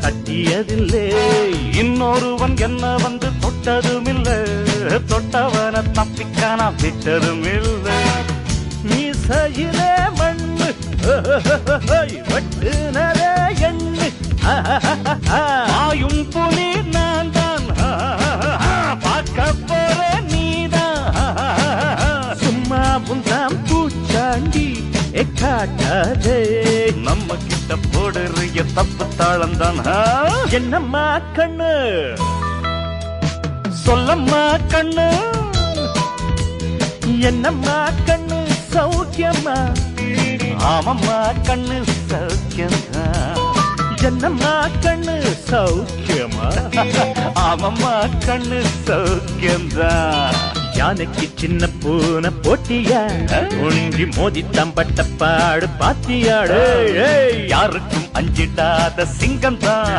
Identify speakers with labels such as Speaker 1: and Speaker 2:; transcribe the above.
Speaker 1: கட்டியதில்லை. இன்னொருவன் என்ன வந்து தொட்டதுமில்லை, தொட்டவன தப்பிக்கான விட்டதும் இல்லை. மீசையிலே மண்ணு வெட்டுனரே எண்ணு, ஆயும் புலி நான் தான், பார்க்க போற நீதான். சும்மா புந்தாம் பூச்சாண்டி காட்டாதே, நம்ம கிட்ட போடுறிய தப்பு தாளம் தான். என்னம்மா கண்ணு சொல்லம்மா கண்ணு, என்னம்மா கண்ணு சௌக்கியம்மா? ஆமம்மா கண்ணு சௌக்கியம்மா. என்னம்மா கண்ணு சௌக்கியமா? ஆமம்மா கண்ணு சௌக்கியம்தான். யானைக்கு சின்ன பூனை போட்டியா, ஒன்றி மோதித்தான் பட்ட பாடு பாத்தியாடு. யாருக்கும் அஞ்சிடாத சிங்கம் தான்.